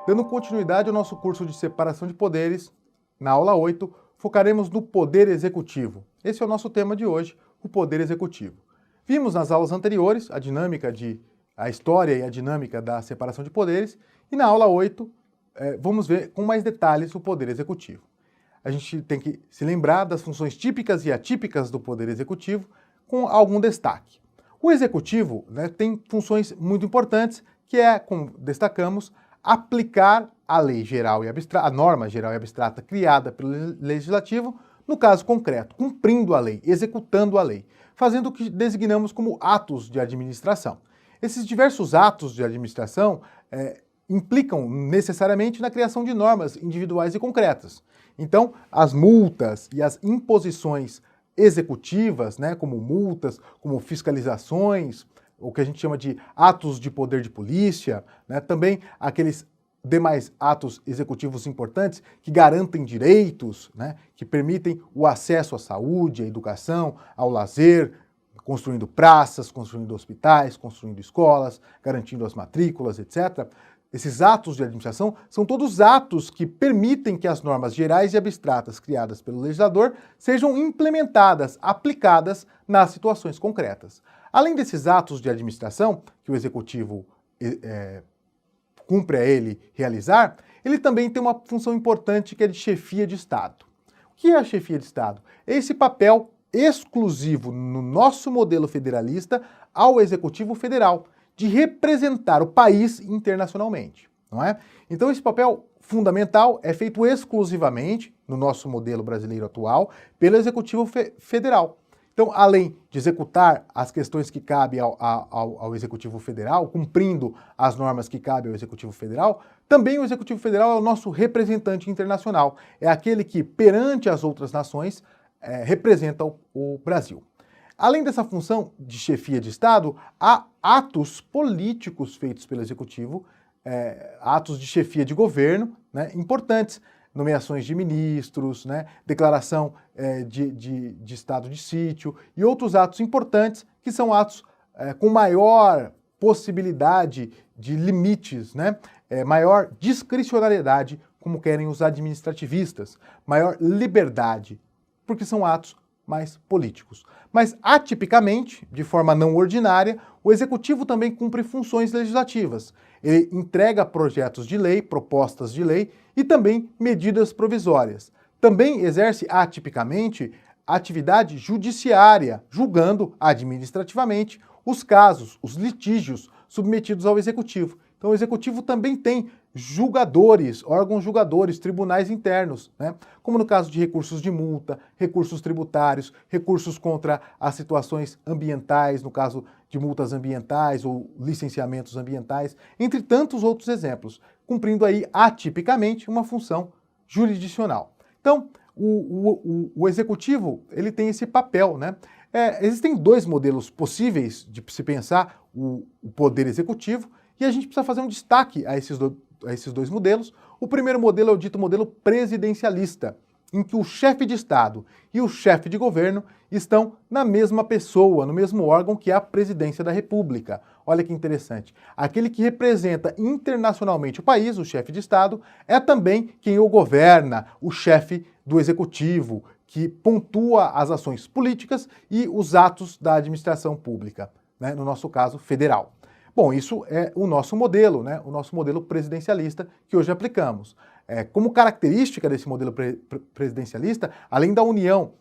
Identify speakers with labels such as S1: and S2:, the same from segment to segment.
S1: Dando continuidade ao nosso curso de separação de poderes, na aula 8, focaremos no poder executivo. Esse é o nosso tema de hoje, o poder executivo. Vimos nas aulas anteriores a história e a dinâmica da separação de poderes, e na aula 8 vamos ver com mais detalhes o poder executivo. A gente tem que se lembrar das funções típicas e atípicas do poder executivo, com algum destaque. O executivo tem funções muito importantes, que é, como destacamos, aplicar a lei geral e a norma geral e abstrata criada pelo legislativo, no caso concreto, cumprindo a lei, executando a lei, fazendo o que designamos como atos de administração. Esses diversos atos de administração implicam necessariamente na criação de normas individuais e concretas. Então, as multas e as imposições executivas, como multas, como fiscalizações, o que a gente chama de atos de poder de polícia, também aqueles demais atos executivos importantes que garantem direitos, que permitem o acesso à saúde, à educação, ao lazer, construindo praças, construindo hospitais, construindo escolas, garantindo as matrículas, etc. Esses atos de administração são todos atos que permitem que as normas gerais e abstratas criadas pelo legislador sejam implementadas, aplicadas nas situações concretas. Além desses atos de administração, que o executivo cumpre a ele realizar, ele também tem uma função importante que é de chefia de Estado. O que é a chefia de Estado? É esse papel exclusivo no nosso modelo federalista ao Executivo Federal, de representar o país internacionalmente, não é? Então esse papel fundamental é feito exclusivamente, no nosso modelo brasileiro atual, pelo Executivo Federal. Então, além de executar as questões que cabem ao Executivo Federal, cumprindo as normas que cabem ao Executivo Federal, também o Executivo Federal é o nosso representante internacional, é aquele que, perante as outras nações, representa o Brasil. Além dessa função de chefia de Estado, há atos políticos feitos pelo Executivo, atos de chefia de governo, importantes, nomeações de ministros, declaração de estado de sítio e outros atos importantes que são atos com maior possibilidade de limites, maior discricionariedade, como querem os administrativistas, maior liberdade, porque são atos mais políticos. Mas, atipicamente, de forma não ordinária, o Executivo também cumpre funções legislativas. Ele entrega projetos de lei, propostas de lei e também medidas provisórias. Também exerce, atipicamente, atividade judiciária, julgando administrativamente os casos, os litígios submetidos ao Executivo. Então, o Executivo também tem julgadores, órgãos julgadores, tribunais internos, como no caso de recursos de multa, recursos tributários, recursos contra as situações ambientais, no caso de multas ambientais ou licenciamentos ambientais, entre tantos outros exemplos, cumprindo aí atipicamente uma função jurisdicional. Então, o Executivo, ele tem esse papel, existem dois modelos possíveis de se pensar o poder executivo, e a gente precisa fazer um destaque a esses dois modelos. O primeiro modelo é o dito modelo presidencialista, em que o chefe de Estado e o chefe de governo estão na mesma pessoa, no mesmo órgão que é a presidência da República. Olha que interessante. Aquele que representa internacionalmente o país, o chefe de Estado, é também quem o governa, o chefe do executivo, que pontua as ações políticas e os atos da administração pública, no nosso caso, federal. Bom, isso é o nosso modelo, o nosso modelo presidencialista que hoje aplicamos. Como característica desse modelo presidencialista, além da união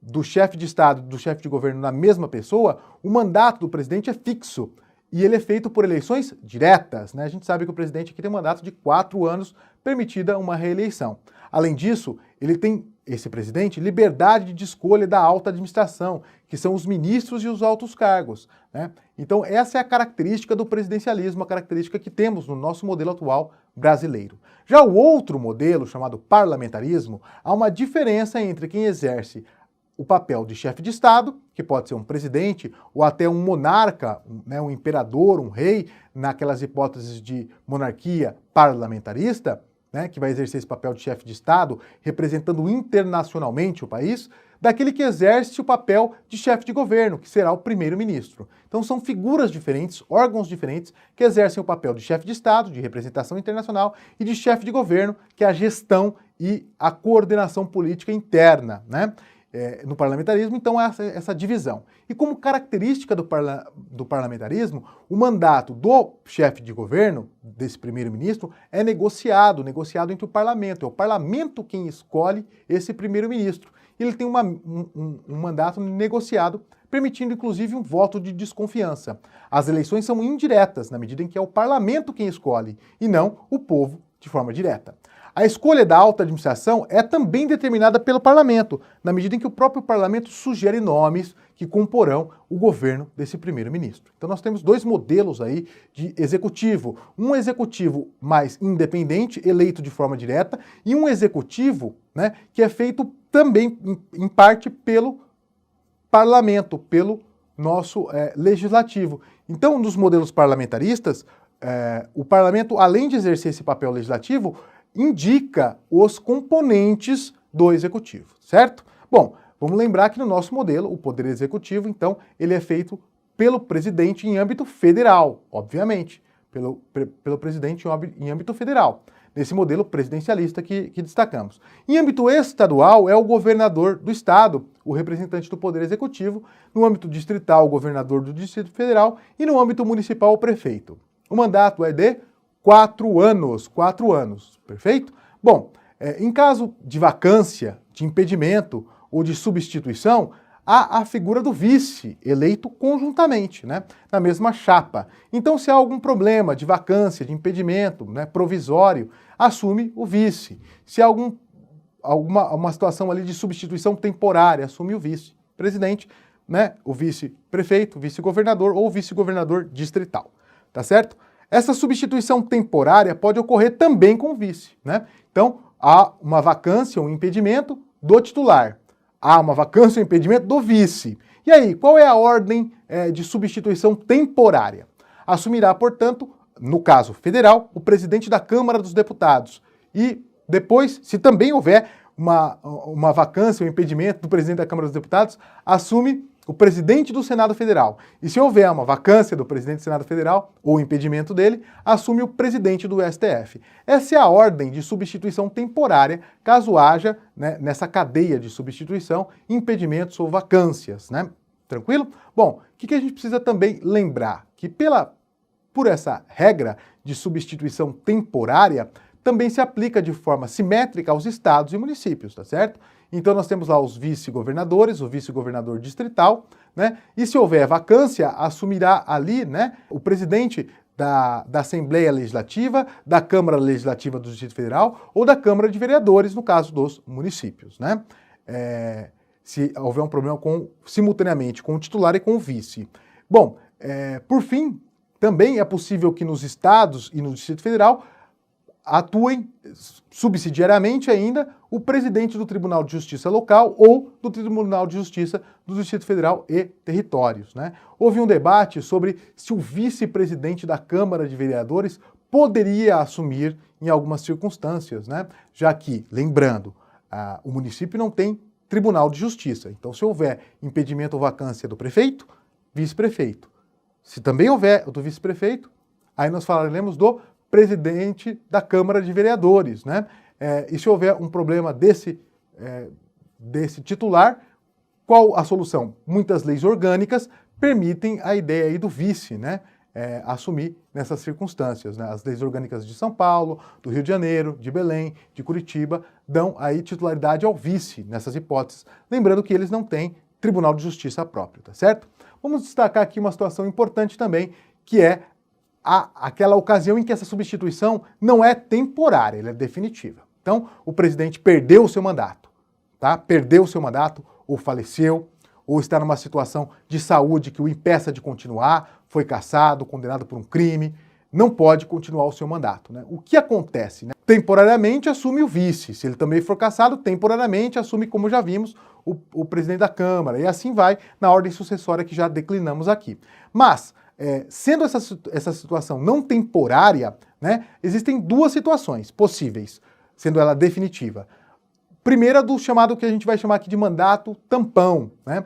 S1: do chefe de Estado e do chefe de governo na mesma pessoa, o mandato do presidente é fixo e ele é feito por eleições diretas. A gente sabe que o presidente aqui tem um mandato de 4 anos, permitida uma reeleição. Além disso, esse presidente, liberdade de escolha da alta administração, que são os ministros e os altos cargos. Então, essa é a característica do presidencialismo, a característica que temos no nosso modelo atual brasileiro. Já o outro modelo, chamado parlamentarismo, há uma diferença entre quem exerce o papel de chefe de Estado, que pode ser um presidente ou até um monarca, um imperador, um rei, naquelas hipóteses de monarquia parlamentarista, né, que vai exercer esse papel de chefe de Estado, representando internacionalmente o país, daquele que exerce o papel de chefe de governo, que será o primeiro-ministro. Então são figuras diferentes, órgãos diferentes, que exercem o papel de chefe de Estado, de representação internacional, e de chefe de governo, que é a gestão e a coordenação política interna, né? No parlamentarismo, então, essa divisão. E como característica do parlamentarismo, o mandato do chefe de governo, desse primeiro-ministro, é negociado entre o parlamento. É o parlamento quem escolhe esse primeiro-ministro. Ele tem um mandato negociado, permitindo inclusive um voto de desconfiança. As eleições são indiretas, na medida em que é o parlamento quem escolhe, e não o povo de forma direta. A escolha da alta administração é também determinada pelo parlamento, na medida em que o próprio parlamento sugere nomes que comporão o governo desse primeiro-ministro. Então nós temos dois modelos aí de executivo. Um executivo mais independente, eleito de forma direta, e um executivo, né, que é feito também, em parte, pelo parlamento, pelo nosso legislativo. Então, nos modelos parlamentaristas, o parlamento, além de exercer esse papel legislativo, indica os componentes do executivo, certo? Bom, vamos lembrar que no nosso modelo, o poder executivo, então, ele é feito pelo presidente em âmbito federal, obviamente, pelo presidente em âmbito federal, nesse modelo presidencialista que destacamos. Em âmbito estadual, é o governador do estado, o representante do poder executivo, no âmbito distrital, o governador do Distrito Federal, e no âmbito municipal, o prefeito. O mandato é de 4 anos, perfeito? Bom, em caso de vacância, de impedimento ou de substituição, há a figura do vice, eleito conjuntamente, né, na mesma chapa. Então, se há algum problema de vacância, de impedimento, né, provisório, assume o vice. Se há alguma situação ali de substituição temporária, assume o vice-presidente, né, o vice-prefeito, vice-governador ou vice-governador distrital, tá certo? Essa substituição temporária pode ocorrer também com o vice, né? Então, há uma vacância, um impedimento do titular. Há uma vacância ou impedimento do vice. E aí, qual é a ordem de substituição temporária? Assumirá, portanto, no caso federal, o presidente da Câmara dos Deputados. E depois, se também houver uma vacância ou impedimento do presidente da Câmara dos Deputados, assume o presidente do Senado Federal. E se houver uma vacância do presidente do Senado Federal, ou impedimento dele, assume o presidente do STF. Essa é a ordem de substituição temporária, caso haja, né, nessa cadeia de substituição, impedimentos ou vacâncias, né? Tranquilo? Bom, o que a gente precisa também lembrar? Que por essa regra de substituição temporária, também se aplica de forma simétrica aos estados e municípios, tá certo? Então nós temos lá os vice-governadores, o vice-governador distrital, né? E se houver vacância, assumirá ali, né, o presidente da Assembleia Legislativa, da Câmara Legislativa do Distrito Federal ou da Câmara de Vereadores, no caso dos municípios, né? Se houver um problema simultaneamente com o titular e com o vice. Bom, por fim, também é possível que nos estados e no Distrito Federal atuem subsidiariamente ainda o presidente do Tribunal de Justiça local ou do Tribunal de Justiça do Distrito Federal e territórios, né? Houve um debate sobre se o vice-presidente da Câmara de Vereadores poderia assumir em algumas circunstâncias, né? Já que, lembrando, o município não tem Tribunal de Justiça. Então, se houver impedimento ou vacância do prefeito, vice-prefeito. Se também houver o do vice-prefeito, aí nós falaremos do presidente da Câmara de Vereadores, né? E se houver um problema desse titular, qual a solução? Muitas leis orgânicas permitem a ideia aí do vice, né? Assumir nessas circunstâncias, né? As leis orgânicas de São Paulo, do Rio de Janeiro, de Belém, de Curitiba, dão aí titularidade ao vice nessas hipóteses. Lembrando que eles não têm Tribunal de Justiça próprio, tá certo? Vamos destacar aqui uma situação importante também, que é aquela ocasião em que essa substituição não é temporária, ela é definitiva. Então, o presidente perdeu o seu mandato, tá? Perdeu o seu mandato, ou faleceu, ou está numa situação de saúde que o impeça de continuar, foi cassado, condenado por um crime, não pode continuar o seu mandato, né? O que acontece, né? Temporariamente assume o vice, se ele também for cassado, temporariamente assume, como já vimos, o presidente da Câmara, e assim vai na ordem sucessória que já declinamos aqui. Mas, sendo essa situação não temporária, né? Existem duas situações possíveis, sendo ela definitiva. Primeira do chamado que a gente vai chamar aqui de mandato tampão, né?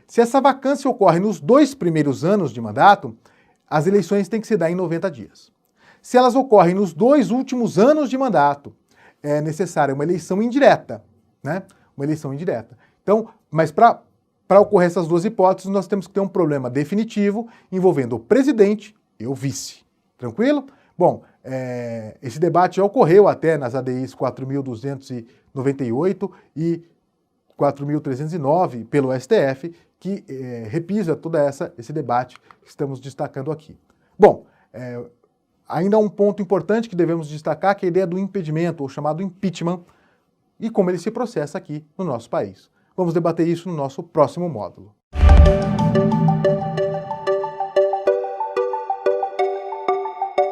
S1: Se essa vacância ocorre nos 2 primeiros anos de mandato, as eleições têm que se dar em 90 dias. Se elas ocorrem nos 2 últimos anos de mandato, é necessária uma eleição indireta, né? Uma eleição indireta. Então, mas para ocorrer essas duas hipóteses, nós temos que ter um problema definitivo envolvendo o presidente e o vice. Tranquilo? Bom, esse debate já ocorreu até nas ADIs 4.298 e 4.309 pelo STF, que repisa todo esse debate que estamos destacando aqui. Bom, ainda um ponto importante que devemos destacar, que é a ideia do impedimento, ou chamado impeachment, e como ele se processa aqui no nosso país. Vamos debater isso no nosso próximo módulo.